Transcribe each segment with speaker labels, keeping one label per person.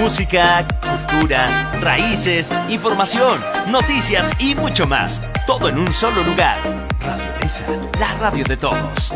Speaker 1: Música, cultura, raíces, información, noticias y mucho más. Todo en un solo lugar. Radio Nesa, la radio de todos.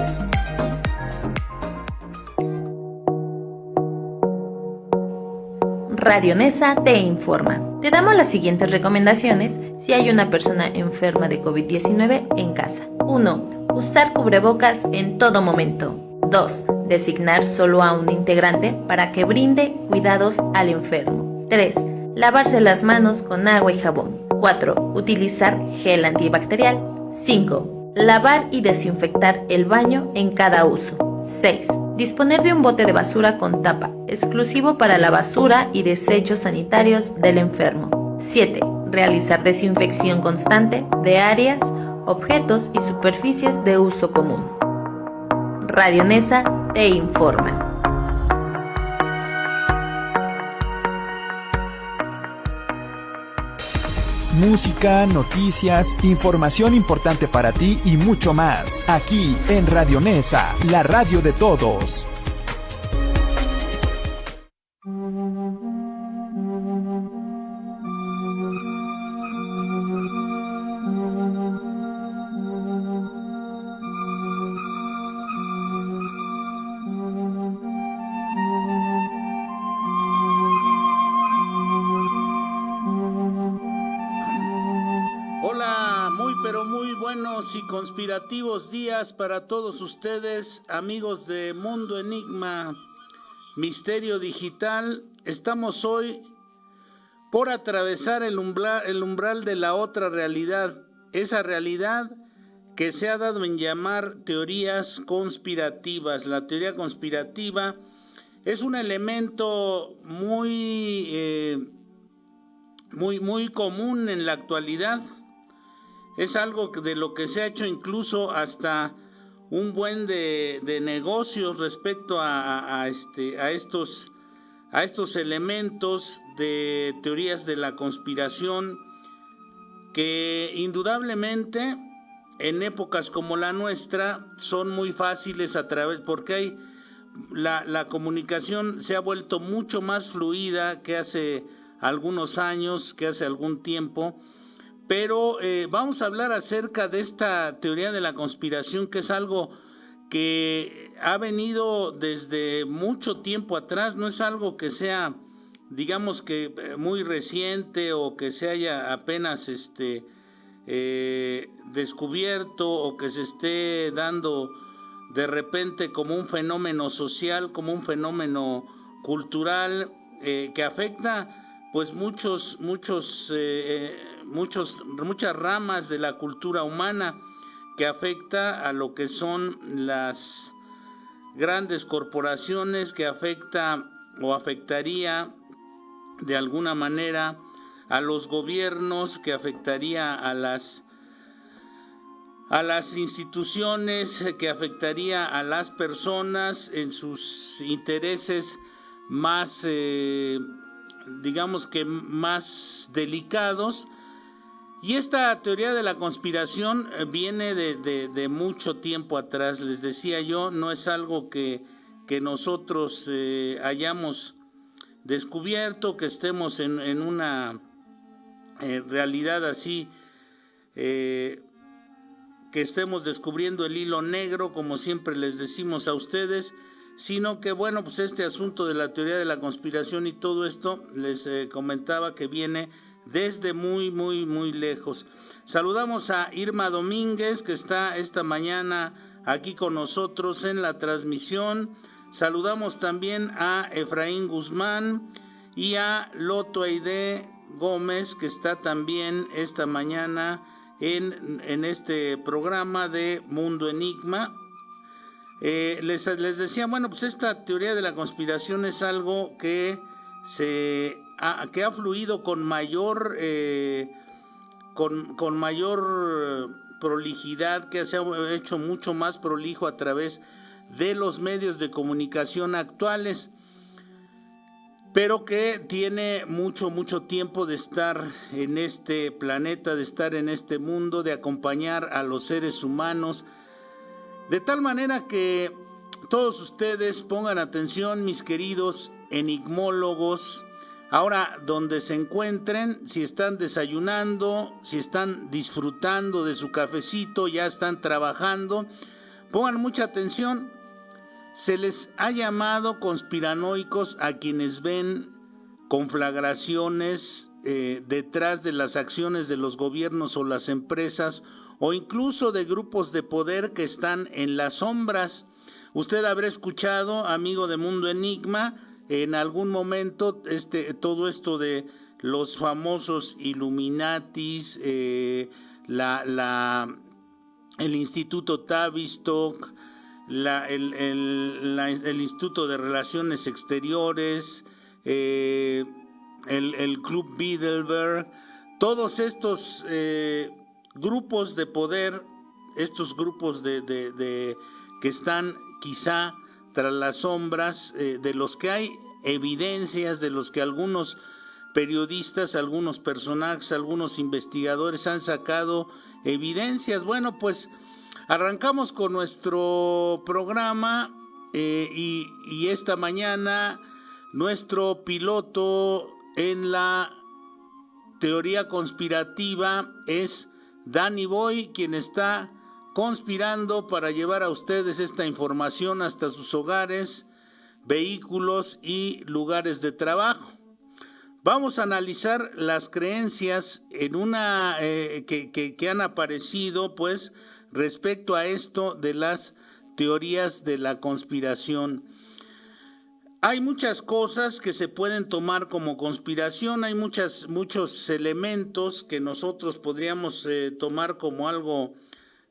Speaker 2: Radio Nesa te informa. Te damos las siguientes recomendaciones si hay una persona enferma de COVID-19 en casa. 1. Usar cubrebocas en todo momento. 2. Designar solo a un integrante para que brinde cuidados al enfermo. 3. Lavarse las manos con agua y jabón. 4. Utilizar gel antibacterial. 5. Lavar y desinfectar el baño en cada uso. 6. Disponer de un bote de basura con tapa, exclusivo para la basura y desechos sanitarios del enfermo. 7. Realizar desinfección constante de áreas, objetos y superficies de uso común. Radio Nesa te informa.
Speaker 3: Música, noticias, información importante para ti y mucho más. Aquí en Radio Nesa, la radio de todos.
Speaker 4: Y conspirativos días para todos ustedes, amigos de Mundo Enigma, Misterio Digital. Estamos hoy por atravesar el umbral de la otra realidad, esa realidad que se ha dado en llamar teorías conspirativas. La teoría conspirativa es un elemento muy común en la actualidad. Es algo de lo que se ha hecho incluso hasta un buen de negocios respecto a estos elementos de teorías de la conspiración que indudablemente en épocas como la nuestra son muy fáciles porque la comunicación se ha vuelto mucho más fluida que hace algunos años, que hace algún tiempo. Pero vamos a hablar acerca de esta teoría de la conspiración, que es algo que ha venido desde mucho tiempo atrás, no es algo que sea, digamos que muy reciente o que se haya apenas descubierto o que se esté dando de repente como un fenómeno social, como un fenómeno cultural que afecta pues muchas ramas de la cultura humana, que afecta a lo que son las grandes corporaciones, que afecta o afectaría de alguna manera a los gobiernos, que afectaría a las instituciones, que afectaría a las personas en sus intereses más digamos que más delicados. Y esta teoría de la conspiración viene de mucho tiempo atrás. Les decía yo, no es algo que nosotros hayamos descubierto, que estemos en una realidad así, que estemos descubriendo el hilo negro, como siempre les decimos a ustedes, sino que bueno, pues este asunto de la teoría de la conspiración y todo esto, les comentaba que viene desde muy lejos. Saludamos a Irma Domínguez, que está esta mañana aquí con nosotros en la transmisión. Saludamos también a Efraín Guzmán y a Loto Aide Gómez, que está también esta mañana en este programa de Mundo Enigma. Les decía, bueno, pues esta teoría de la conspiración es algo que ha fluido con mayor prolijidad, que se ha hecho mucho más prolijo a través de los medios de comunicación actuales, pero que tiene mucho tiempo de estar en este planeta, de estar en este mundo, de acompañar a los seres humanos. De tal manera que todos ustedes pongan atención, mis queridos enigmólogos, Ahora, donde se encuentren, si están desayunando, si están disfrutando de su cafecito, ya están trabajando, pongan mucha atención. Se les ha llamado conspiranoicos a quienes ven conflagraciones detrás de las acciones de los gobiernos o las empresas, o incluso de grupos de poder que están en las sombras. Usted habrá escuchado, amigo de Mundo Enigma, en algún momento todo esto de los famosos Illuminatis, el Instituto Tavistock, el Instituto de Relaciones Exteriores, el Club Bilderberg, todos estos grupos de poder, estos grupos que están quizá tras las sombras, de los que hay evidencias, de los que algunos periodistas, algunos personajes, algunos investigadores han sacado evidencias. Bueno, pues arrancamos con nuestro programa y esta mañana nuestro piloto en la teoría conspirativa es Danny Boy, quien está conspirando para llevar a ustedes esta información hasta sus hogares, vehículos y lugares de trabajo. Vamos a analizar las creencias en que han aparecido, pues, respecto a esto de las teorías de la conspiración. Hay muchas cosas que se pueden tomar como conspiración, hay muchos elementos que nosotros podríamos tomar como algo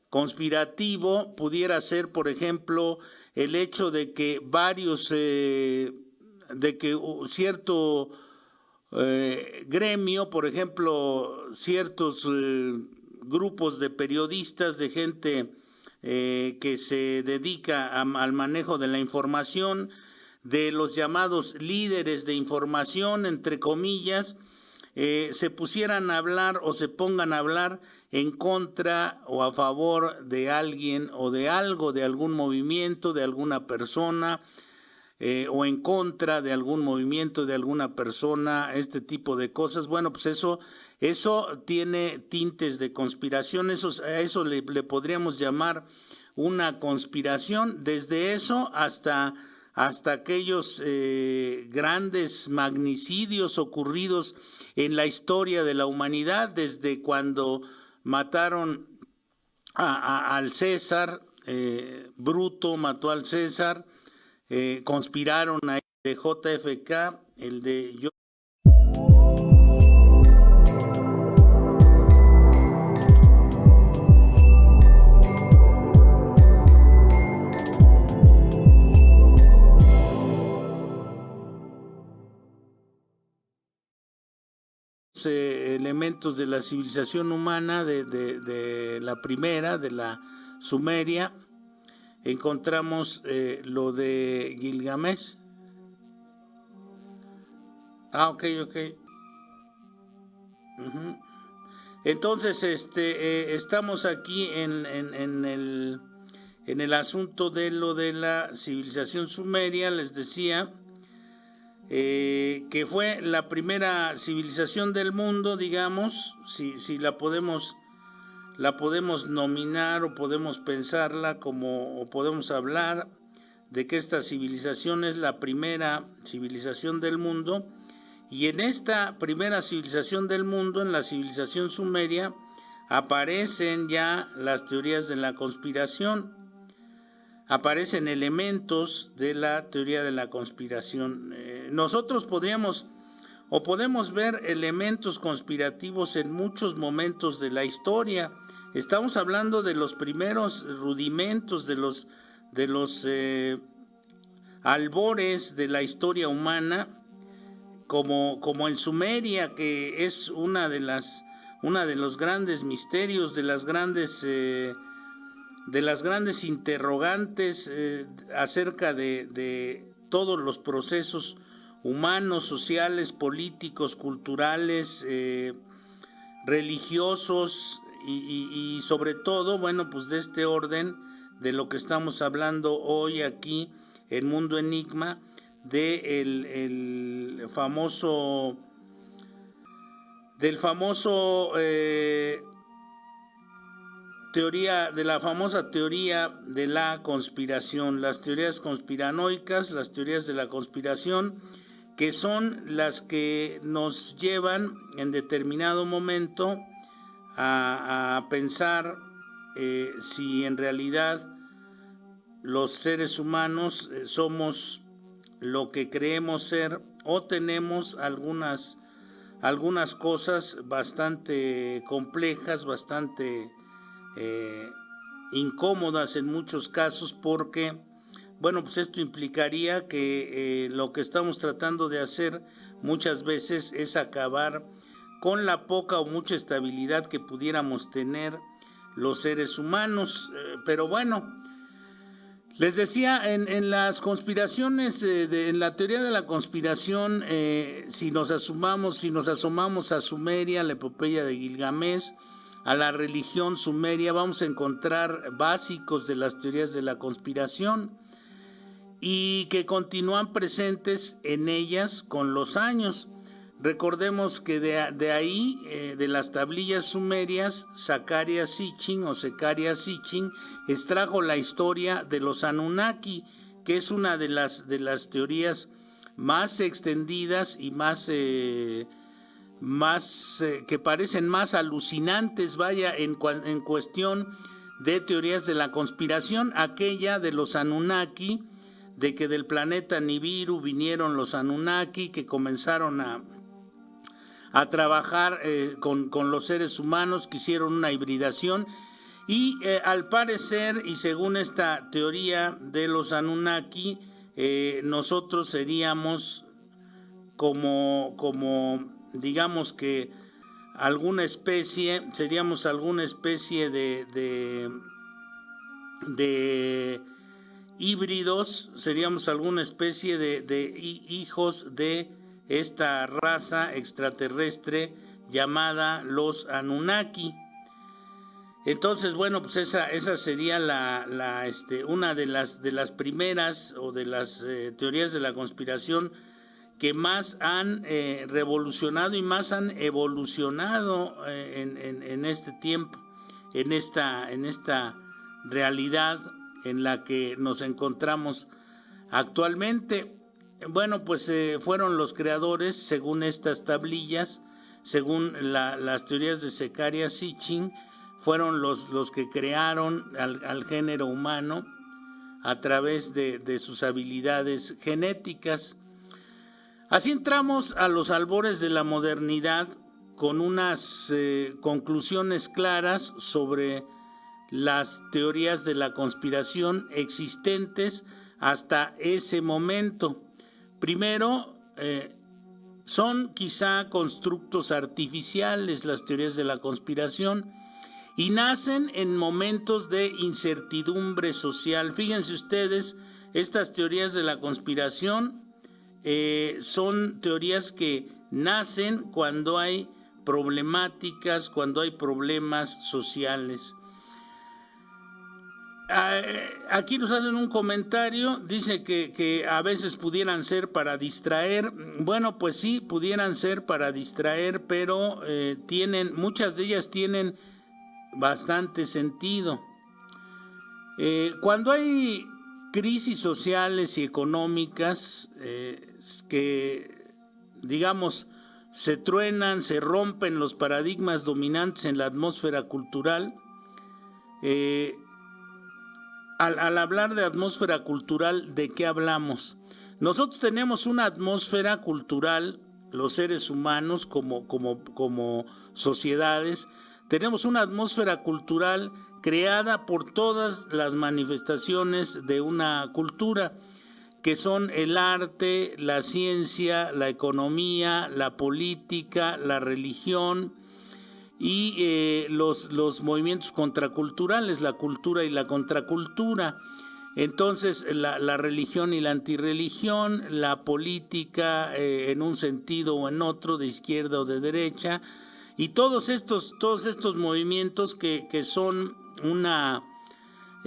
Speaker 4: conspirativo. Pudiera ser, por ejemplo, el hecho de que cierto gremio, por ejemplo, ciertos grupos de periodistas, de gente que se dedica al manejo de la información, de los llamados líderes de información, entre comillas, se pusieran a hablar o se pongan a hablar en contra o a favor de alguien o de algo, de algún movimiento, de alguna persona, o en contra de algún movimiento, de alguna persona, este tipo de cosas. Bueno, pues eso tiene tintes de conspiración, a eso le podríamos llamar una conspiración, desde eso hasta aquellos grandes magnicidios ocurridos en la historia de la humanidad, desde cuando mataron al César, Bruto mató al César, conspiraron a de JFK, el de elementos de la civilización humana, de la primera, de la Sumeria. Encontramos lo de Gilgamesh. Ok. Uh-huh. Entonces, estamos aquí en el asunto de lo de la civilización sumeria. Les decía que fue la primera civilización del mundo, digamos, si la podemos nominar o podemos pensarla o podemos hablar de que esta civilización es la primera civilización del mundo. Y en esta primera civilización del mundo, en la civilización sumeria, aparecen ya las teorías de la conspiración, aparecen elementos de la teoría de la conspiración. Nosotros podemos ver elementos conspirativos en muchos momentos de la historia. Estamos hablando de los primeros rudimentos, de los albores de la historia humana, como en Sumeria, que es una de los grandes misterios, de las grandes interrogantes acerca de todos los procesos humanos, sociales, políticos, culturales, religiosos y sobre todo, bueno, pues de este orden de lo que estamos hablando hoy aquí en Mundo Enigma, del famoso teoría de la conspiración, las teorías conspiranoicas, las teorías de la conspiración, que son las que nos llevan en determinado momento a pensar si en realidad los seres humanos somos lo que creemos ser, o tenemos algunas cosas bastante complejas, bastante incómodas en muchos casos, porque bueno, pues esto implicaría que lo que estamos tratando de hacer muchas veces es acabar con la poca o mucha estabilidad que pudiéramos tener los seres humanos. Pero bueno, les decía, en las conspiraciones, en la teoría de la conspiración, si nos asomamos a Sumeria, la epopeya de Gilgamesh, a la religión sumeria, vamos a encontrar básicos de las teorías de la conspiración y que continúan presentes en ellas con los años. Recordemos que de ahí, de las tablillas sumerias, Zecharia Sitchin extrajo la historia de los Anunnaki, que es una de las teorías más extendidas y más que parecen más alucinantes, vaya, en cuestión de teorías de la conspiración, aquella de los Anunnaki, de que del planeta Nibiru vinieron los Anunnaki, que comenzaron a trabajar con los seres humanos, que hicieron una hibridación, y al parecer, y según esta teoría de los Anunnaki, nosotros seríamos como digamos que seríamos alguna especie de híbridos, seríamos alguna especie de hijos de esta raza extraterrestre llamada los Anunnaki. Entonces, bueno, pues esa sería una de las primeras o de las teorías de la conspiración que más han revolucionado y más han evolucionado en este tiempo, en esta realidad en la que nos encontramos actualmente. Bueno, pues fueron los creadores, según estas tablillas, según las teorías de Zecharia Sitchin, fueron los que crearon al género humano a través de sus habilidades genéticas. Así entramos a los albores de la modernidad con unas conclusiones claras sobre las teorías de la conspiración existentes hasta ese momento. Primero, son quizá constructos artificiales las teorías de la conspiración y nacen en momentos de incertidumbre social. Fíjense ustedes, estas teorías de la conspiración son teorías que nacen cuando hay problemáticas, cuando hay problemas sociales. Aquí nos hacen un comentario, dice que a veces pudieran ser para distraer. Bueno, pues sí, pudieran ser para distraer, pero muchas de ellas tienen bastante sentido. Cuando hay crisis sociales y económicas que, digamos, se truenan, se rompen los paradigmas dominantes en la atmósfera cultural. Al hablar de atmósfera cultural, ¿de qué hablamos? Nosotros tenemos una atmósfera cultural, los seres humanos como sociedades, tenemos una atmósfera cultural creada por todas las manifestaciones de una cultura, que son el arte, la ciencia, economía, la política, la religión y los movimientos contraculturales, la cultura y la contracultura. Entonces, la religión y la antirreligión, la política en un sentido o en otro, de izquierda o de derecha, y todos estos movimientos que son una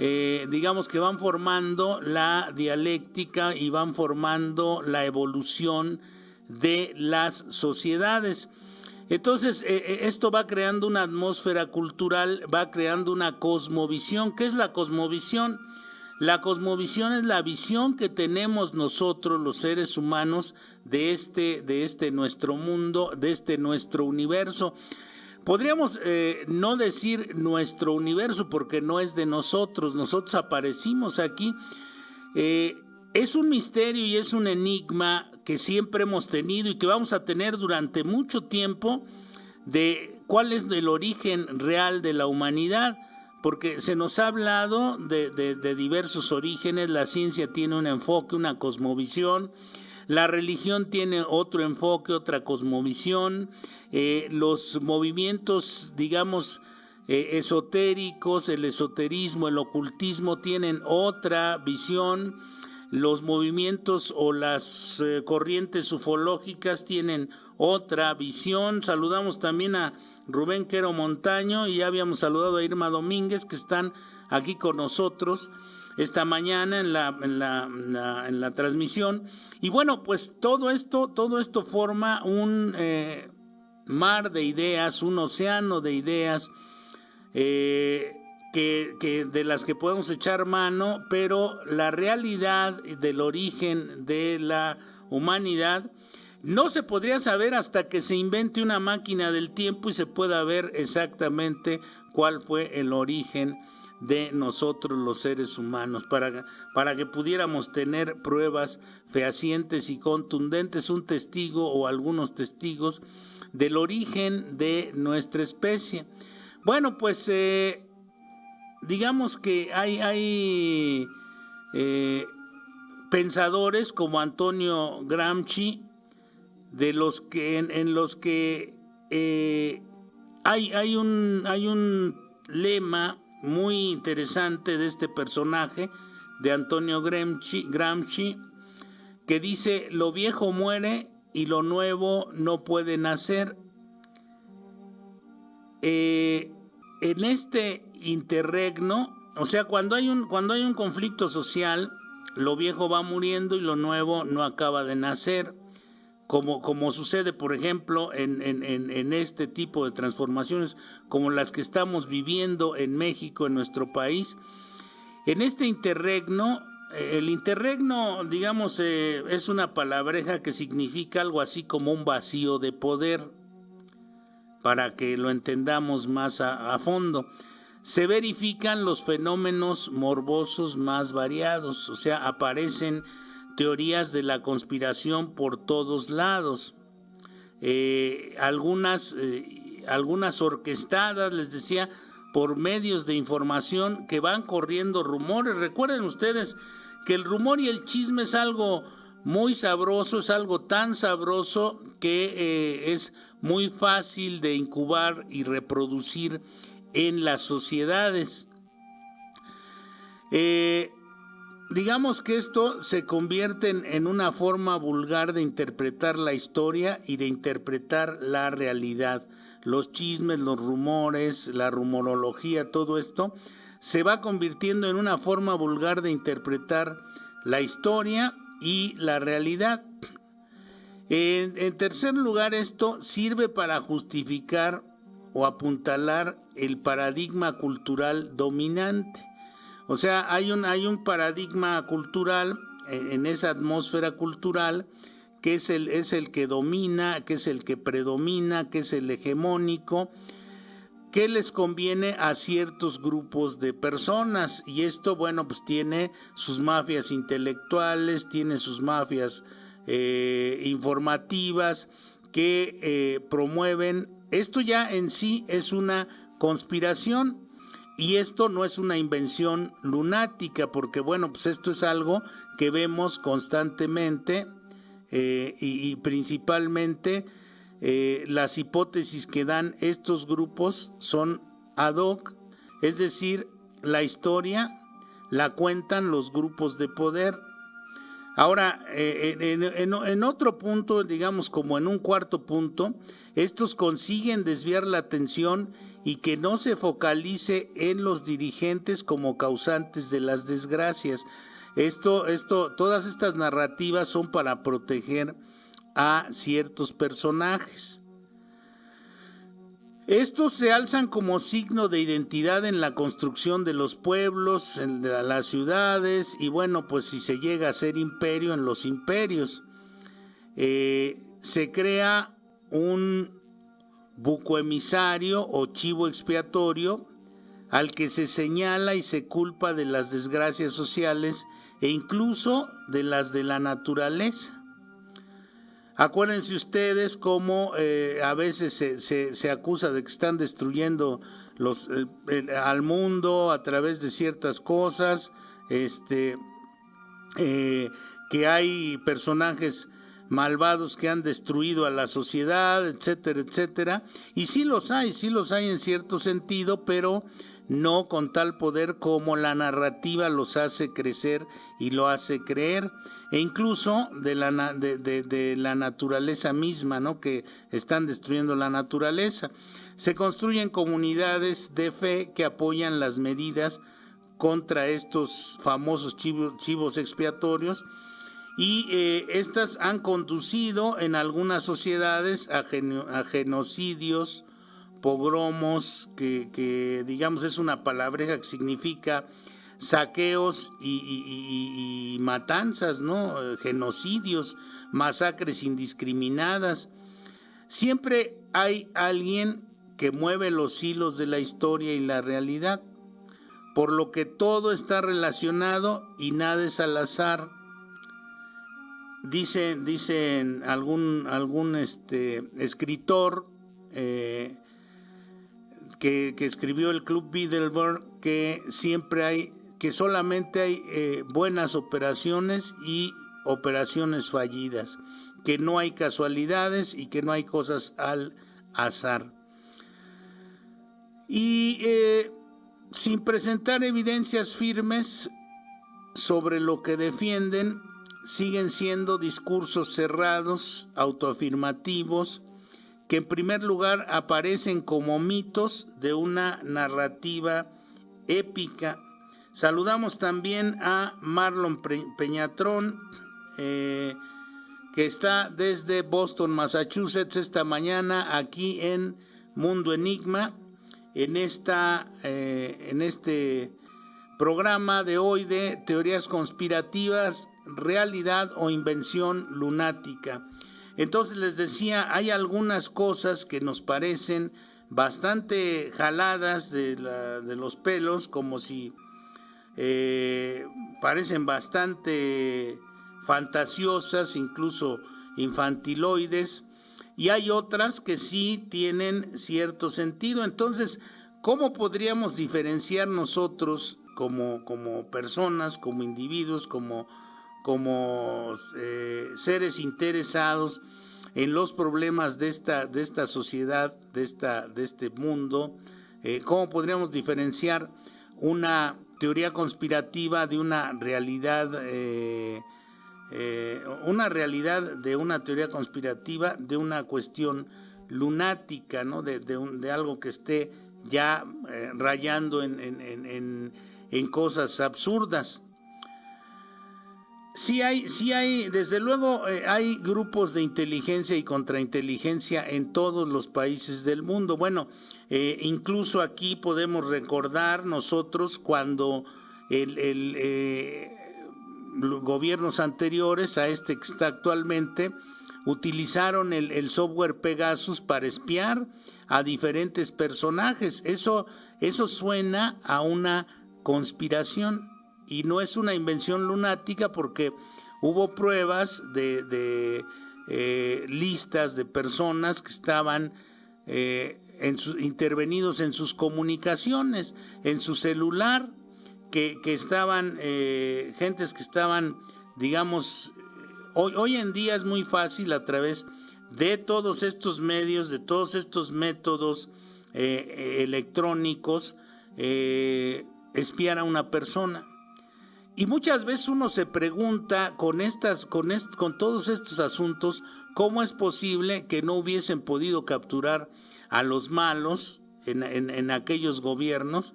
Speaker 4: digamos que van formando la dialéctica y van formando la evolución de las sociedades. Entonces, esto va creando una atmósfera cultural, va creando una cosmovisión. ¿Qué es la cosmovisión? La cosmovisión es la visión que tenemos nosotros, los seres humanos, de este nuestro mundo, de este nuestro universo. Podríamos no decir nuestro universo porque no es de nosotros aparecimos aquí. Es un misterio y es un enigma que siempre hemos tenido y que vamos a tener durante mucho tiempo, de cuál es el origen real de la humanidad, porque se nos ha hablado de diversos orígenes. La ciencia tiene un enfoque, una cosmovisión, la religión tiene otro enfoque, otra cosmovisión, los movimientos, digamos, esotéricos, el esoterismo, el ocultismo tienen otra visión, los movimientos o las corrientes ufológicas tienen otra visión. Saludamos también a Rubén Quero Montaño y ya habíamos saludado a Irma Domínguez, que están aquí con nosotros esta mañana en la transmisión. Y bueno, pues todo esto forma un mar de ideas, un océano de ideas que de las que podemos echar mano, pero la realidad del origen de la humanidad no se podría saber hasta que se invente una máquina del tiempo y se pueda ver exactamente cuál fue el origen de nosotros los seres humanos, para que pudiéramos tener pruebas fehacientes y contundentes, un testigo o algunos testigos del origen de nuestra especie. Bueno, pues digamos que hay pensadores como Antonio Gramsci, de los que en los que hay un lema muy interesante de este personaje de Antonio Gramsci, que dice: lo viejo muere y lo nuevo no puede nacer. En este interregno, o sea, cuando hay un conflicto social, lo viejo va muriendo y lo nuevo no acaba de nacer, como sucede, por ejemplo, en este tipo de transformaciones como las que estamos viviendo en México, en nuestro país. En este interregno, el interregno, digamos, es una palabreja que significa algo así como un vacío de poder, para que lo entendamos más a fondo. Se verifican los fenómenos morbosos más variados, o sea, aparecen teorías de la conspiración por todos lados, algunas orquestadas, les decía, por medios de información que van corriendo rumores. Recuerden ustedes que el rumor y el chisme es algo muy sabroso, es algo tan sabroso que es muy fácil de incubar y reproducir en las sociedades. Digamos que esto se convierte en una forma vulgar de interpretar la historia y de interpretar la realidad. Los chismes, los rumores, la rumorología, todo esto se va convirtiendo en una forma vulgar de interpretar la historia y la realidad. En tercer lugar, esto sirve para justificar o apuntalar el paradigma cultural dominante. O sea, hay un paradigma cultural en esa atmósfera cultural que es el que domina, que es el que predomina, que es el hegemónico, que les conviene a ciertos grupos de personas. Y esto, bueno, pues tiene sus mafias intelectuales, tiene sus mafias informativas que promueven. Esto ya en sí es una conspiración. Y esto no es una invención lunática, porque bueno, pues esto es algo que vemos constantemente y principalmente las hipótesis que dan estos grupos son ad hoc, es decir, la historia la cuentan los grupos de poder. Ahora, en otro punto, digamos como en un cuarto punto, estos consiguen desviar la atención y que no se focalice en los dirigentes como causantes de las desgracias. Todas estas narrativas son para proteger a ciertos personajes. Estos se alzan como signo de identidad en la construcción de los pueblos, en las ciudades, y bueno, pues si se llega a ser imperio, en los imperios. Se crea un buco emisario o chivo expiatorio al que se señala y se culpa de las desgracias sociales e incluso de las de la naturaleza. Acuérdense ustedes cómo a veces se acusa de que están destruyendo al mundo a través de ciertas cosas, que hay personajes malvados que han destruido a la sociedad, etcétera, etcétera. Y sí los hay en cierto sentido, pero no con tal poder como la narrativa los hace crecer y lo hace creer, e incluso de la naturaleza misma, ¿no? Que están destruyendo la naturaleza. Se construyen comunidades de fe que apoyan las medidas contra estos famosos chivos expiatorios, y estas han conducido en algunas sociedades a genocidios, pogromos, que digamos es una palabreja que significa saqueos y matanzas, ¿no? Genocidios, masacres indiscriminadas. Siempre hay alguien que mueve los hilos de la historia y la realidad, por lo que todo está relacionado y nada es al azar. Dicen algún escritor que escribió el Club Bilderberg que solamente hay buenas operaciones y operaciones fallidas, que no hay casualidades y que no hay cosas al azar. Y sin presentar evidencias firmes sobre lo que defienden, siguen siendo discursos cerrados, autoafirmativos, que en primer lugar aparecen como mitos de una narrativa épica. Saludamos también a Marlon Peñatrón, que está desde Boston, Massachusetts, esta mañana aquí en Mundo Enigma, en este programa de hoy de teorías conspirativas, realidad o invención lunática. Entonces les decía, hay algunas cosas que nos parecen bastante jaladas de los pelos, como si parecen bastante fantasiosas, incluso infantiloides, y hay otras que sí tienen cierto sentido. Entonces, ¿cómo podríamos diferenciar nosotros como personas, como individuos, como seres interesados en los problemas de esta sociedad, de este mundo? ¿Cómo podríamos diferenciar una teoría conspirativa de una realidad de una teoría conspirativa, de una cuestión lunática, ¿no? de algo que esté ya rayando en cosas absurdas? Sí hay, desde luego, hay grupos de inteligencia y contrainteligencia en todos los países del mundo. Bueno, incluso aquí podemos recordar nosotros cuando gobiernos anteriores a este que está actualmente utilizaron el software Pegasus para espiar a diferentes personajes. Eso suena a una conspiración. Y no es una invención lunática, porque hubo pruebas de listas de personas que estaban intervenidos en sus comunicaciones, en su celular, que estaban, gentes que estaban, digamos, hoy en día es muy fácil a través de todos estos medios, de todos estos métodos electrónicos, espiar a una persona. Y muchas veces uno se pregunta con todos estos asuntos, ¿cómo es posible que no hubiesen podido capturar a los malos en aquellos gobiernos,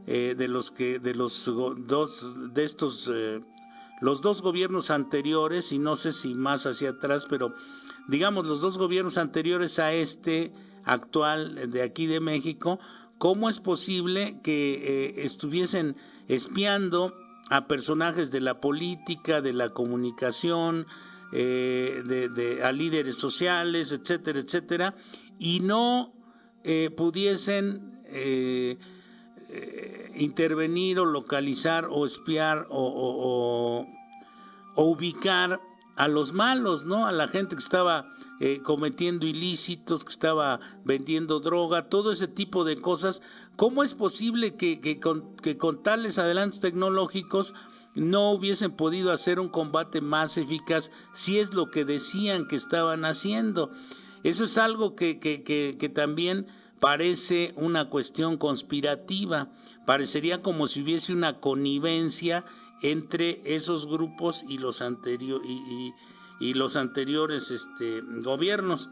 Speaker 4: los dos gobiernos anteriores, y no sé si más hacia atrás, pero digamos los dos gobiernos anteriores a este actual de aquí de México? ¿Cómo es posible que estuviesen espiando a personajes de la política, de la comunicación, a líderes sociales, etcétera, etcétera, y no pudiesen intervenir o localizar o espiar o ubicar a los malos, ¿no? A la gente que estaba cometiendo ilícitos, que estaba vendiendo droga, todo ese tipo de cosas? ¿Cómo es posible que con tales adelantos tecnológicos no hubiesen podido hacer un combate más eficaz si es lo que decían que estaban haciendo? Eso es algo que también parece una cuestión conspirativa. Parecería como si hubiese una connivencia entre esos grupos y los anteriores gobiernos.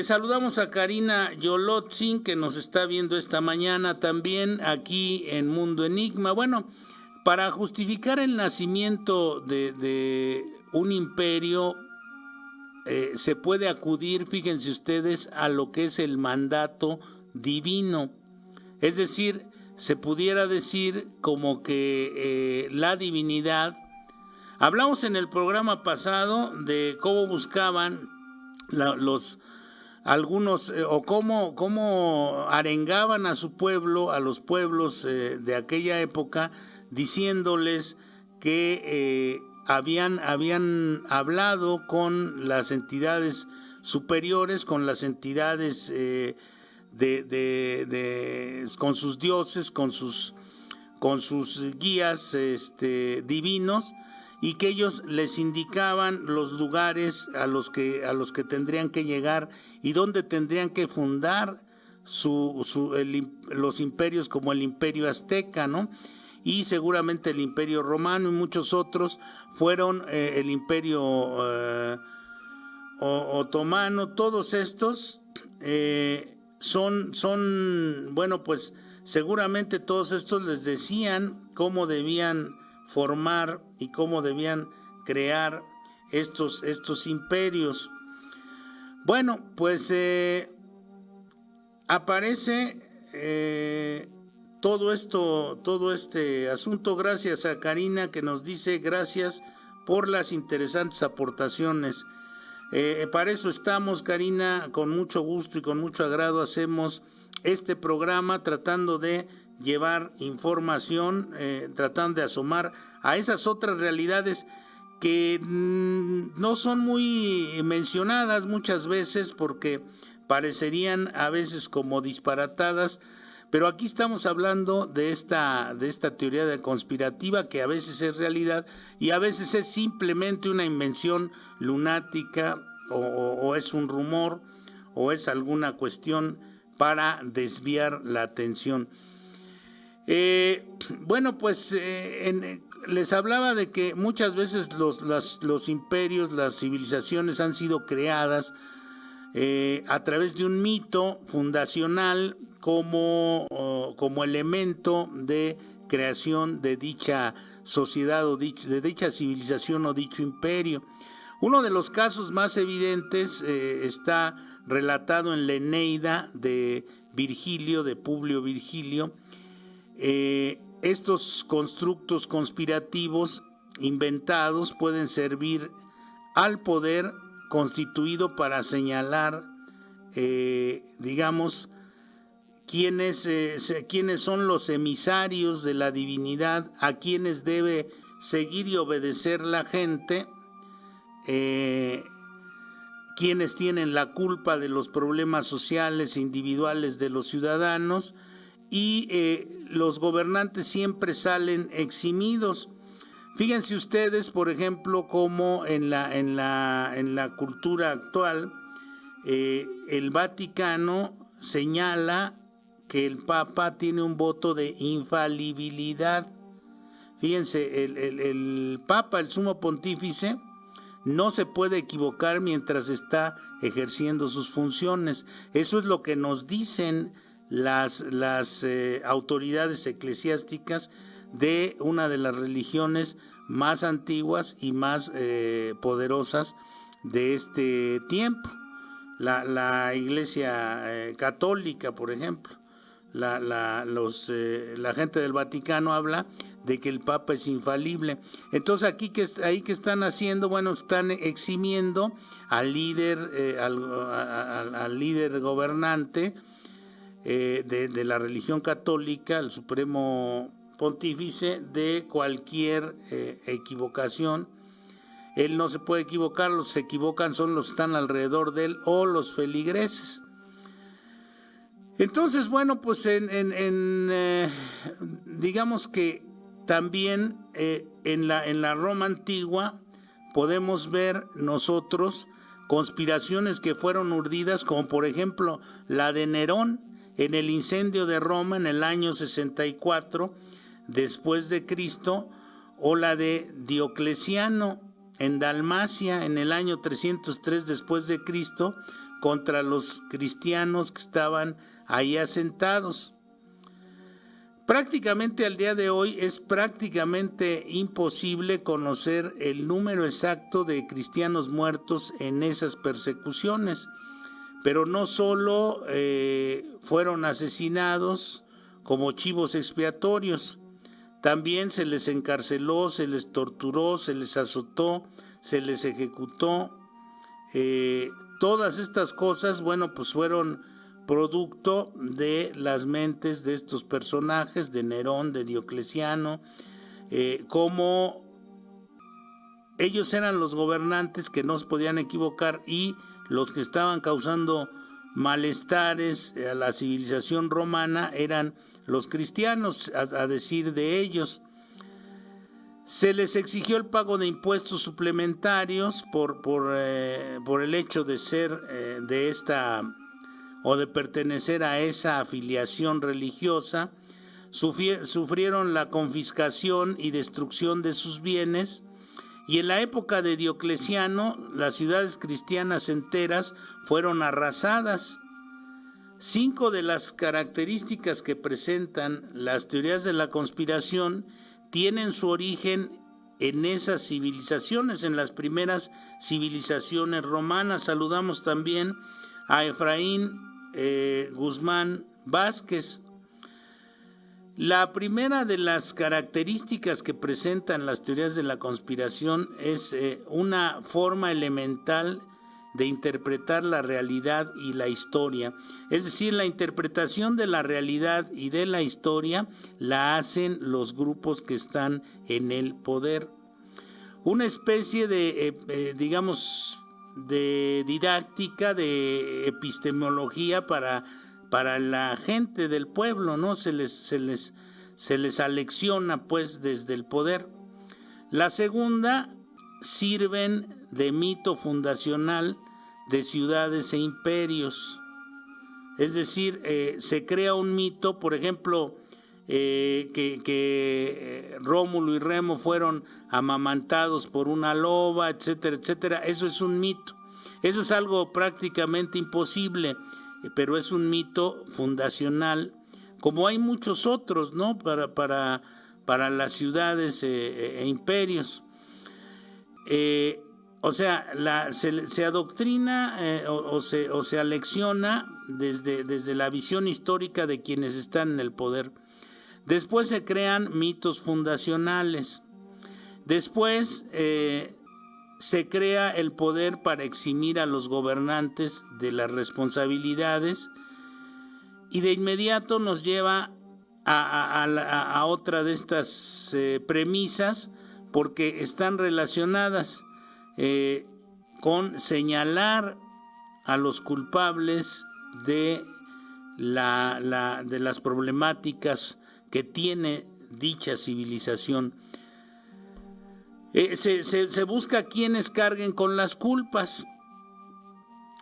Speaker 4: Saludamos a Karina Yolotzin, que nos está viendo esta mañana también aquí en Mundo Enigma. Bueno, para justificar el nacimiento de un imperio, se puede acudir, fíjense ustedes, a lo que es el mandato divino. Es decir, se pudiera decir como que la divinidad. Hablamos en el programa pasado de cómo buscaban algunos o cómo arengaban a su pueblo, a los pueblos de aquella época, diciéndoles que habían hablado con las entidades superiores, con las entidades con sus dioses, con sus guías divinos, y que ellos les indicaban los lugares a los que tendrían que llegar y dónde tendrían que fundar los imperios, como el Imperio Azteca, ¿no? Y seguramente el Imperio Romano y muchos otros fueron el Imperio Otomano. Todos estos bueno, pues seguramente todos estos les decían cómo debían formar y cómo debían crear estos imperios. Bueno, pues aparece todo este asunto, gracias a Karina, que nos dice gracias por las interesantes aportaciones. Para eso estamos, Karina, con mucho gusto y con mucho agrado hacemos este programa tratando de llevar información, tratando de asomar a esas otras realidades que no son muy mencionadas muchas veces porque parecerían a veces como disparatadas, pero aquí estamos hablando de esta teoría conspirativa que a veces es realidad y a veces es simplemente una invención lunática o es un rumor o es alguna cuestión para desviar la atención. Bueno, pues les hablaba de que muchas veces los imperios, las civilizaciones han sido creadas a través de un mito fundacional como elemento de creación de dicha sociedad o de dicha civilización o dicho imperio. Uno de los casos más evidentes está relatado en la Eneida de Virgilio, de Publio Virgilio. Estos constructos conspirativos inventados pueden servir al poder constituido para señalar, digamos, quiénes son los emisarios de la divinidad, a quienes debe seguir y obedecer la gente, quienes tienen la culpa de los problemas sociales e individuales de los ciudadanos, y los gobernantes siempre salen eximidos. Fíjense ustedes, por ejemplo, cómo en la cultura actual el Vaticano señala que el Papa tiene un voto de infalibilidad. Fíjense, el Papa, el Sumo Pontífice, no se puede equivocar mientras está ejerciendo sus funciones. Eso es lo que nos dicen las autoridades eclesiásticas de una de las religiones más antiguas y más poderosas de este tiempo. La Iglesia Católica, por ejemplo, la gente del Vaticano habla de que el Papa es infalible. Entonces ahí que están haciendo, bueno, están eximiendo al líder, al líder gobernante de la religión católica, el Supremo Pontífice, de cualquier equivocación. Él no se puede equivocar, los que se equivocan son los que están alrededor de él o los feligreses. Entonces, bueno, pues digamos que también en la Roma antigua podemos ver nosotros conspiraciones que fueron urdidas, como por ejemplo la de Nerón en el incendio de Roma en el año 64 después de Cristo, o la de Diocleciano en Dalmacia en el año 303 después de Cristo contra los cristianos que estaban ahí asentados. Prácticamente al día de hoy es prácticamente imposible conocer el número exacto de cristianos muertos en esas persecuciones, pero no solo fueron asesinados como chivos expiatorios, también se les encarceló, se les torturó, se les azotó, se les ejecutó. Todas estas cosas, bueno, pues fueron producto de las mentes de estos personajes, de Nerón, de Diocleciano, como ellos eran los gobernantes que no se podían equivocar y los que estaban causando malestares a la civilización romana eran los cristianos, a decir de ellos. Se les exigió el pago de impuestos suplementarios por el hecho de ser de esta o de pertenecer a esa afiliación religiosa. Sufrieron la confiscación y destrucción de sus bienes, y en la época de Diocleciano las ciudades cristianas enteras fueron arrasadas. 5 de las características que presentan las teorías de la conspiración tienen su origen en esas civilizaciones, en las primeras civilizaciones romanas. Saludamos también a Efraín Guzmán Vázquez. La primera de las características que presentan las teorías de la conspiración es una forma elemental de interpretar la realidad y la historia. Es decir, la interpretación de la realidad y de la historia la hacen los grupos que están en el poder. Una especie de, digamos, de didáctica, de epistemología para la gente del pueblo, ¿no? Se les alecciona pues desde el poder. La segunda, sirven de mito fundacional de ciudades e imperios. Es decir, se crea un mito, por ejemplo, que Rómulo y Remo fueron amamantados por una loba, etcétera, etcétera. Eso es un mito. Eso es algo prácticamente imposible, pero es un mito fundacional, como hay muchos otros, ¿no? Para las ciudades e imperios. O sea, se adoctrina o se alecciona desde la visión histórica de quienes están en el poder. Después se crean mitos fundacionales. Después se crea el poder para eximir a los gobernantes de las responsabilidades, y de inmediato nos lleva a otra de estas premisas, porque están relacionadas con señalar a los culpables de las problemáticas que tiene dicha civilización. Se busca quienes carguen con las culpas.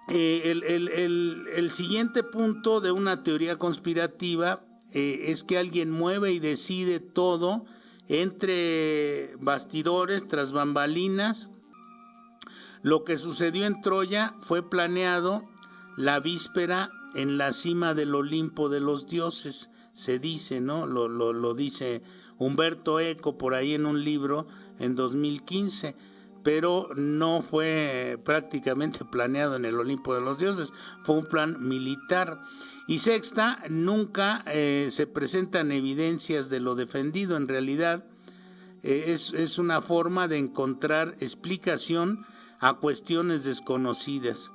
Speaker 4: El siguiente punto de una teoría conspirativa es que alguien mueve y decide todo entre bastidores, tras bambalinas. Lo que sucedió en Troya fue planeado la víspera en la cima del Olimpo de los dioses, se dice, ¿no? Lo dice Humberto Eco por ahí en un libro en 2015, pero no fue prácticamente planeado en el Olimpo de los dioses, fue un plan militar. Y sexta, nunca se presentan evidencias de lo defendido. En realidad es una forma de encontrar explicación a cuestiones desconocidas.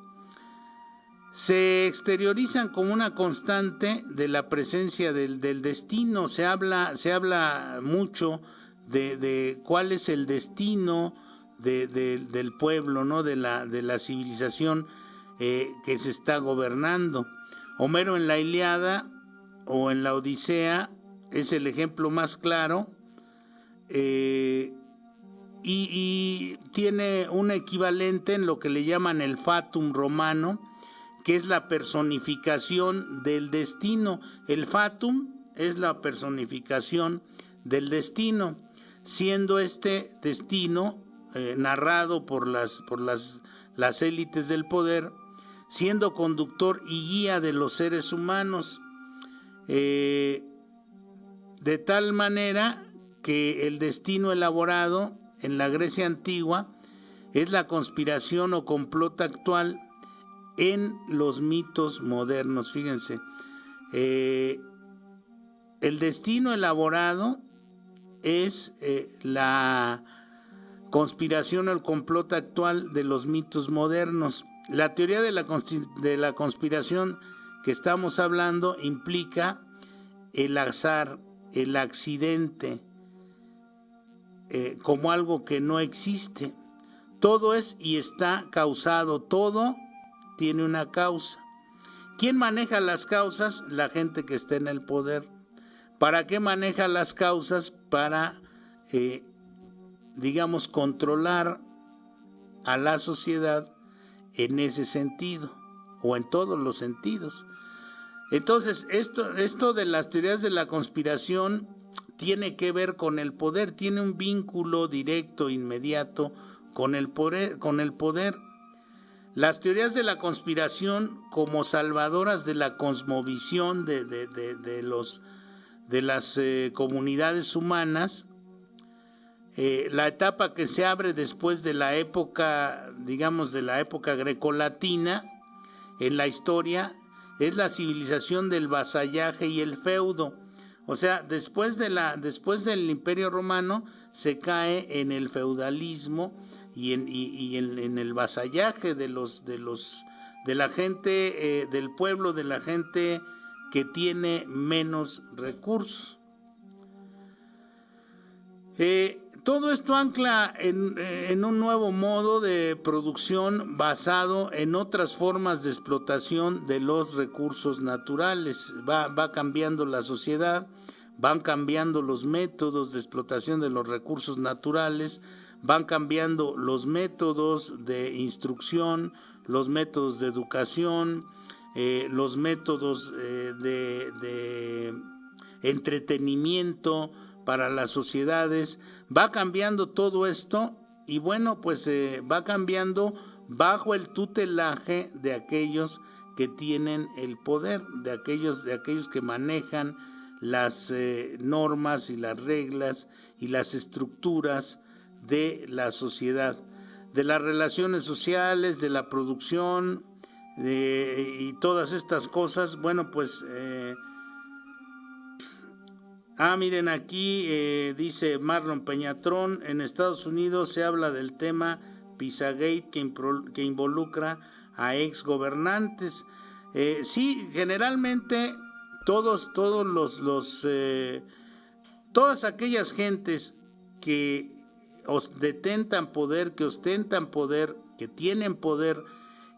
Speaker 4: Se exteriorizan como una constante de la presencia del destino. Se habla mucho de cuál es el destino del pueblo, ¿no? de la civilización que se está gobernando. Homero en la Ilíada o en la Odisea es el ejemplo más claro, y tiene un equivalente en lo que le llaman el fatum romano, que es la personificación del destino. El fatum es la personificación del destino, siendo este destino narrado por las élites del poder, siendo conductor y guía de los seres humanos, de tal manera que el destino elaborado en la Grecia antigua es la conspiración o complot actual en los mitos modernos. Fíjense, el destino elaborado es la conspiración o el complot actual de los mitos modernos. La teoría de la conspiración que estamos hablando implica el azar, el accidente, como algo que no existe. Todo es y está causado, todo tiene una causa. ¿Quién maneja las causas? La gente que está en el poder. ¿Para qué maneja las causas? Para, digamos, controlar a la sociedad en ese sentido, o en todos los sentidos. Entonces, esto de las teorías de la conspiración tiene que ver con el poder, tiene un vínculo directo, inmediato, con el poder. Las teorías de la conspiración como salvadoras de la cosmovisión de las comunidades humanas, la etapa que se abre después de la época, digamos, de la época grecolatina en la historia, es la civilización del vasallaje y el feudo. O sea, después del Imperio Romano se cae en el feudalismo y en el vasallaje de la gente, del pueblo, de la gente que tiene menos recursos. Todo esto ancla en un nuevo modo de producción basado en otras formas de explotación de los recursos naturales. Va cambiando la sociedad, van cambiando los métodos de explotación de los recursos naturales, van cambiando los métodos de instrucción, los métodos de educación, los métodos de entretenimiento para las sociedades. Va cambiando todo esto y bueno, pues va cambiando bajo el tutelaje de aquellos que tienen el poder, de aquellos que manejan las normas y las reglas y las estructuras de la sociedad, de las relaciones sociales, de la producción, y todas estas cosas. Bueno, pues miren aquí, dice Marlon Peñatrón, en Estados Unidos se habla del tema Pizzagate que involucra a ex gobernantes. Sí, generalmente todas aquellas gentes que detentan poder, que ostentan poder, que tienen poder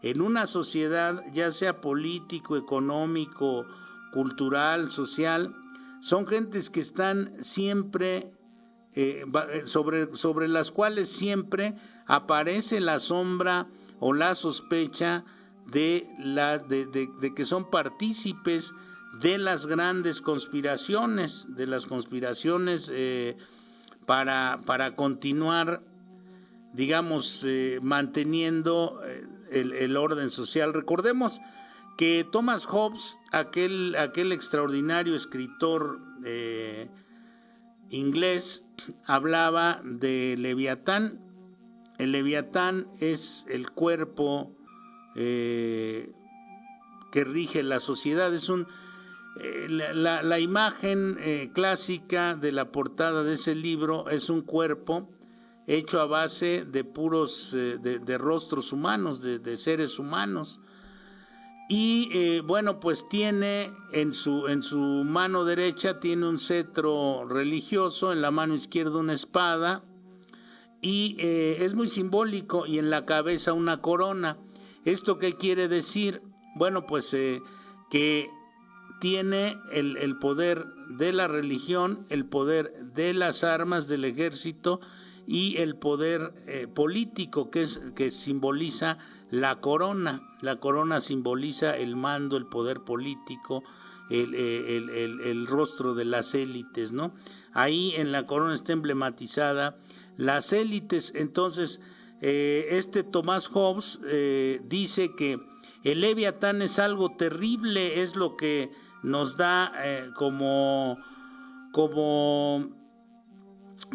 Speaker 4: en una sociedad, ya sea político, económico, cultural, social, son gentes que están siempre sobre las cuales siempre aparece la sombra o la sospecha de que son partícipes de las grandes conspiraciones, para continuar, digamos, manteniendo el orden social. Recordemos que Thomas Hobbes, aquel extraordinario escritor inglés, hablaba de Leviatán. El Leviatán es el cuerpo que rige la sociedad. Es la imagen clásica de la portada de ese libro es un cuerpo hecho a base de puros de rostros humanos, de seres humanos. Y bueno, pues tiene en su mano derecha tiene un cetro religioso, en la mano izquierda una espada, y es muy simbólico, y en la cabeza una corona. ¿Esto qué quiere decir? Bueno, pues que tiene el poder de la religión, el poder de las armas del ejército y el poder político que simboliza la corona. La corona simboliza el mando, el poder político, el rostro de las élites, ¿no? Ahí en la corona está emblematizada las élites. Entonces, Thomas Hobbes dice que el Leviatán es algo terrible, es lo que nos da como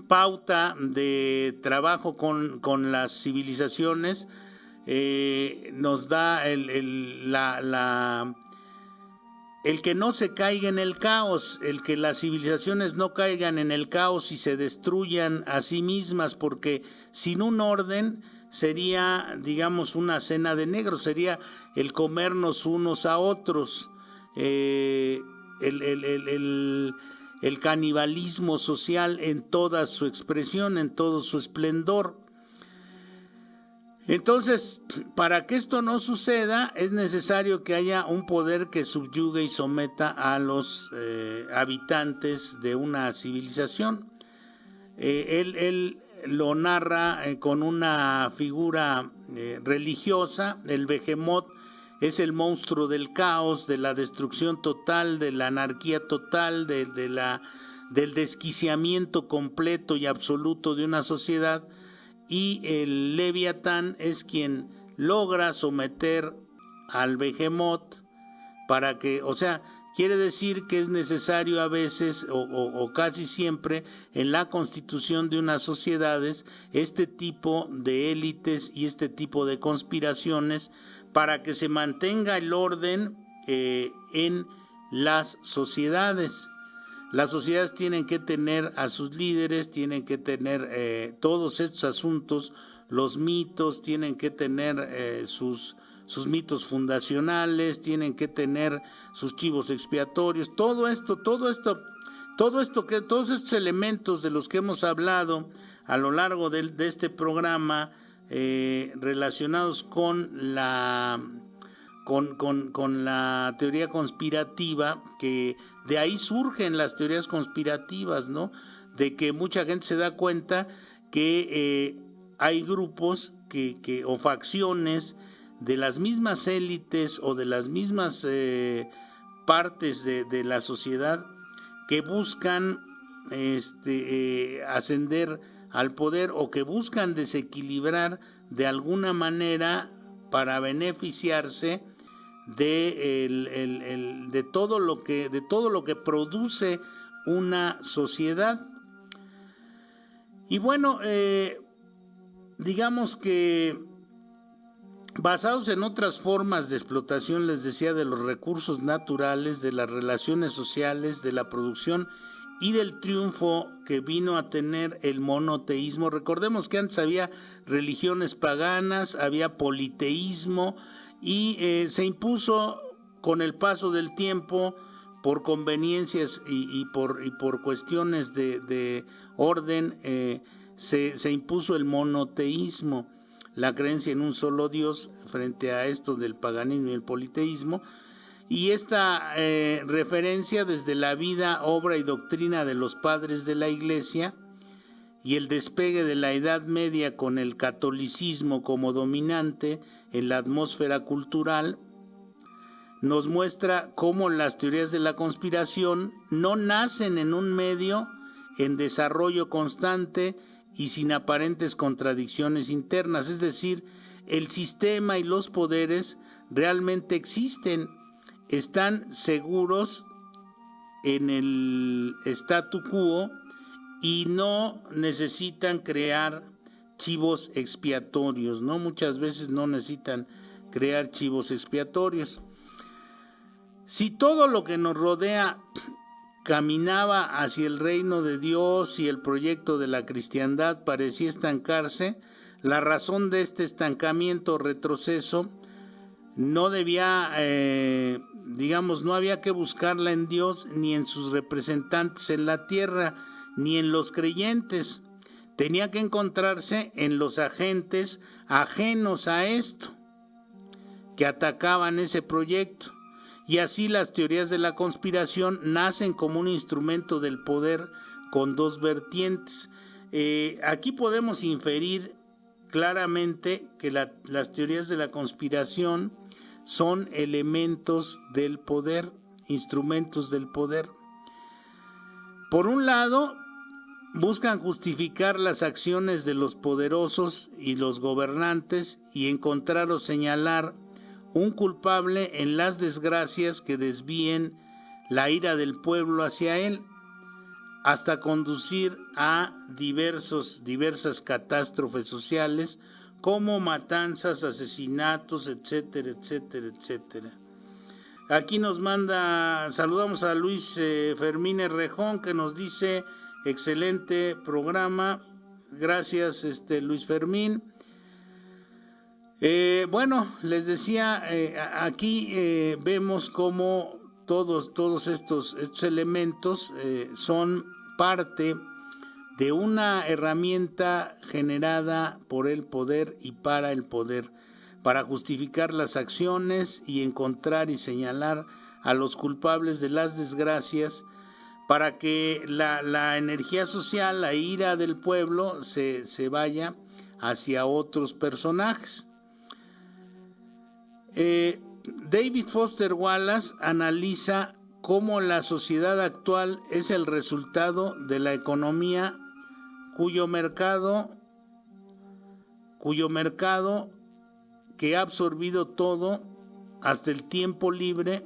Speaker 4: pauta de trabajo con las civilizaciones, nos da el que no se caiga en el caos, el que las civilizaciones no caigan en el caos y se destruyan a sí mismas, porque sin un orden sería, digamos, una cena de negros, sería el comernos unos a otros, el canibalismo social en toda su expresión, en todo su esplendor. Entonces, para que esto no suceda, es necesario que haya un poder que subyugue y someta a los habitantes de una civilización. Él lo narra con una figura religiosa. El Behemoth es el monstruo del caos, de la destrucción total, de la anarquía total, del desquiciamiento completo y absoluto de una sociedad. Y el Leviatán es quien logra someter al Behemoth para que, o sea, quiere decir que es necesario a veces o casi siempre en la constitución de unas sociedades este tipo de élites y este tipo de conspiraciones para que se mantenga el orden en las sociedades. Las sociedades tienen que tener a sus líderes, tienen que tener todos estos asuntos, los mitos, tienen que tener sus mitos fundacionales, tienen que tener sus chivos expiatorios, todos estos elementos de los que hemos hablado a lo largo de este programa relacionados con la teoría conspirativa, que de ahí surgen las teorías conspirativas, ¿no? De que mucha gente se da cuenta que hay grupos o facciones de las mismas élites o de las mismas partes de la sociedad que buscan ascender al poder o que buscan desequilibrar de alguna manera para beneficiarse de todo lo que produce una sociedad. Y bueno, digamos que basados en otras formas de explotación, les decía, de los recursos naturales, de las relaciones sociales, de la producción y del triunfo que vino a tener el monoteísmo. Recordemos que antes había religiones paganas, había politeísmo, y se impuso con el paso del tiempo, por conveniencias y por cuestiones de orden, se impuso el monoteísmo, la creencia en un solo Dios frente a esto del paganismo y el politeísmo. Y esta referencia desde la vida, obra y doctrina de los padres de la Iglesia y el despegue de la Edad Media con el catolicismo como dominante en la atmósfera cultural, nos muestra cómo las teorías de la conspiración no nacen en un medio en desarrollo constante y sin aparentes contradicciones internas. Es decir, el sistema y los poderes realmente existen, están seguros en el statu quo y no necesitan crear chivos expiatorios, ¿no? Muchas veces no necesitan crear chivos expiatorios. Si todo lo que nos rodea caminaba hacia el reino de Dios y el proyecto de la cristiandad parecía estancarse, la razón de este estancamiento o retroceso no debía, no había que buscarla en Dios ni en sus representantes en la tierra, ni en los creyentes. Tenía que encontrarse en los agentes ajenos a esto, que atacaban ese proyecto. Y así las teorías de la conspiración nacen como un instrumento del poder con dos vertientes. Aquí podemos inferir claramente que las teorías de la conspiración son elementos del poder, instrumentos del poder. Por un lado, buscan justificar las acciones de los poderosos y los gobernantes y encontrar o señalar un culpable en las desgracias que desvíen la ira del pueblo hacia él, hasta conducir a diversas catástrofes sociales como matanzas, asesinatos, etcétera, etcétera, etcétera. Aquí saludamos a Luis Fermín Errejón, que nos dice: excelente programa, gracias Luis Fermín. Les decía, aquí vemos cómo todos estos elementos son parte de una herramienta generada por el poder y para el poder, para justificar las acciones y encontrar y señalar a los culpables de las desgracias, para que la energía social, la ira del pueblo se vaya hacia otros personajes. David Foster Wallace analiza cómo la sociedad actual es el resultado de la economía cuyo mercado que ha absorbido todo hasta el tiempo libre.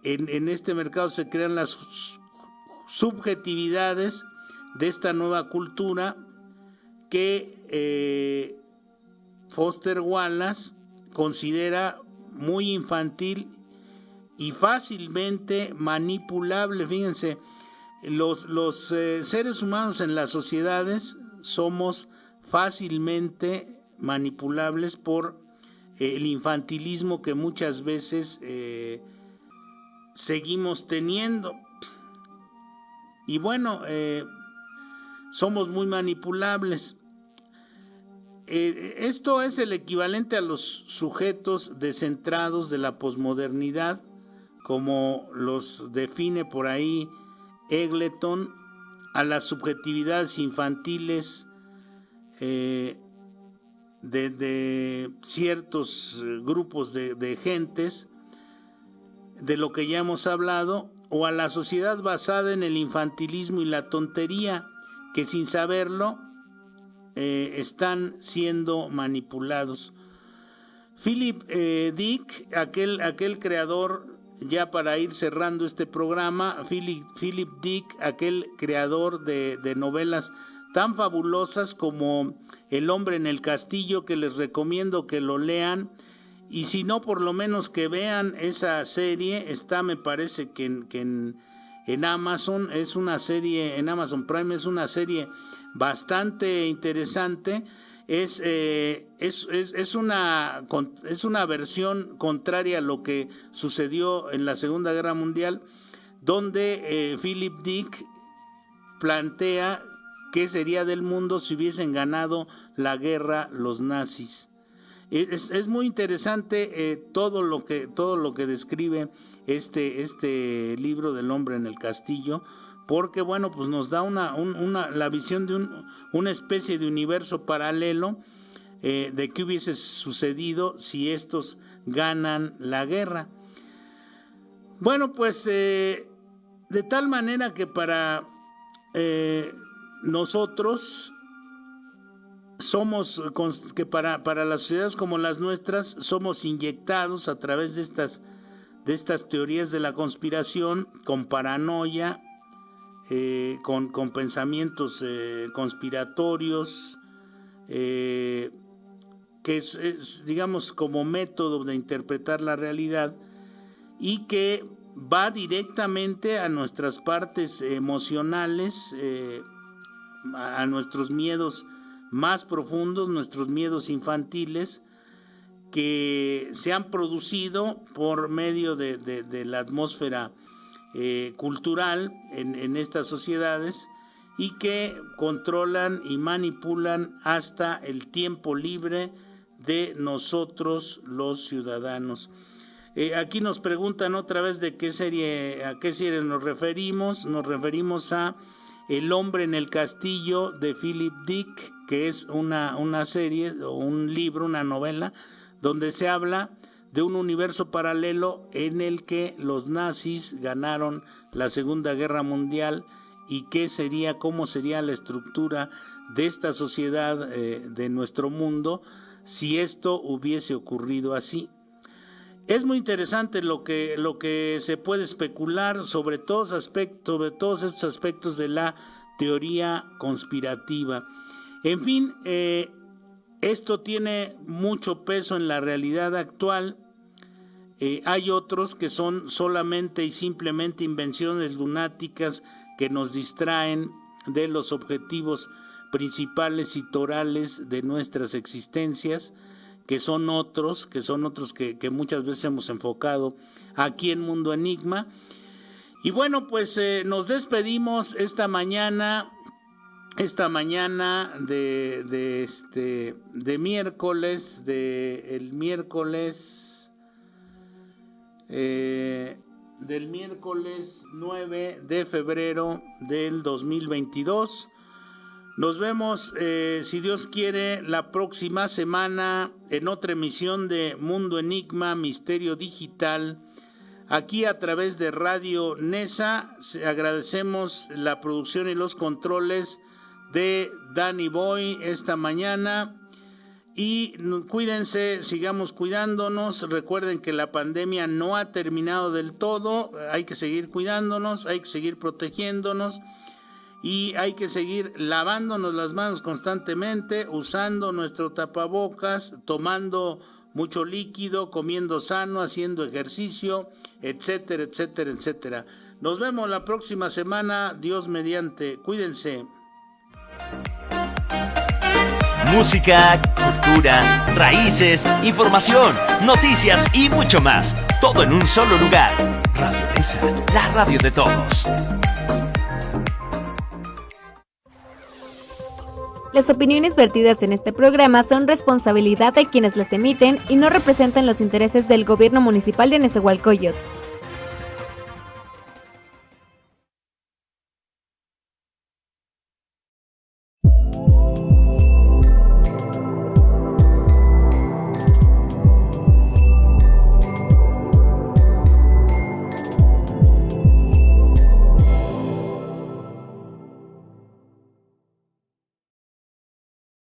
Speaker 4: En este mercado se crean las subjetividades de esta nueva cultura que Foster Wallace considera muy infantil y fácilmente manipulable. Fíjense, los seres humanos en las sociedades somos fácilmente manipulables por el infantilismo que muchas veces seguimos teniendo. Y somos muy manipulables. Esto es el equivalente a los sujetos descentrados de la posmodernidad, como los define por ahí Eggleton, a las subjetividades infantiles de ciertos grupos de gentes, de lo que ya hemos hablado, o a la sociedad basada en el infantilismo y la tontería, que sin saberlo están siendo manipulados. Philip Dick, aquel creador, ya para ir cerrando este programa, Philip Dick, aquel creador de novelas tan fabulosas como El hombre en el castillo, que les recomiendo que lo lean, y si no, por lo menos que vean esa serie. Está, me parece que en Amazon, es una serie, en Amazon Prime, es una serie bastante interesante. Es una versión contraria a lo que sucedió en la Segunda Guerra Mundial, donde Philip Dick plantea qué sería del mundo si hubiesen ganado la guerra los nazis. Es muy interesante todo lo que describe este libro del hombre en el castillo, porque pues nos da la visión de una especie de universo paralelo de qué hubiese sucedido si estos ganan la guerra. De tal manera que para nosotros somos, que para las sociedades como las nuestras, somos inyectados a través de estas teorías de la conspiración, con paranoia, con pensamientos conspiratorios, que es, digamos, como método de interpretar la realidad, y que va directamente a nuestras partes emocionales, a nuestros miedos más profundos, nuestros miedos infantiles, que se han producido por medio de la atmósfera cultural en estas sociedades, y que controlan y manipulan hasta el tiempo libre de nosotros los ciudadanos. Aquí nos preguntan otra vez a qué serie nos referimos. Nos referimos a El hombre en el castillo de Philip Dick, que es una serie o un libro, una novela, donde se habla de un universo paralelo en el que los nazis ganaron la Segunda Guerra Mundial, y cómo sería la estructura de esta sociedad, de nuestro mundo, si esto hubiese ocurrido así. Es muy interesante lo que se puede especular sobre todos estos aspectos de la teoría conspirativa. En fin, esto tiene mucho peso en la realidad actual. Hay otros que son solamente y simplemente invenciones lunáticas que nos distraen de los objetivos principales y torales de nuestras existencias, que son otros que muchas veces hemos enfocado aquí en Mundo Enigma. Y bueno, pues nos despedimos esta mañana de miércoles, del miércoles 9 de febrero del 2022. Nos vemos, si Dios quiere, la próxima semana en otra emisión de Mundo Enigma, Misterio Digital, aquí a través de Radio Nesa. Agradecemos la producción y los controles de Danny Boy esta mañana. Y cuídense, sigamos cuidándonos. Recuerden que la pandemia no ha terminado del todo. Hay que seguir cuidándonos, hay que seguir protegiéndonos, y hay que seguir lavándonos las manos constantemente, usando nuestro tapabocas, tomando mucho líquido, comiendo sano, haciendo ejercicio, etcétera, etcétera, etcétera. Nos vemos la próxima semana, Dios mediante. Cuídense.
Speaker 1: Música, cultura, raíces, información, noticias y mucho más. Todo en un solo lugar. Radio Nesa, la radio de todos.
Speaker 5: Las opiniones vertidas en este programa son responsabilidad de quienes las emiten y no representan los intereses del Gobierno Municipal de Nezahualcóyotl.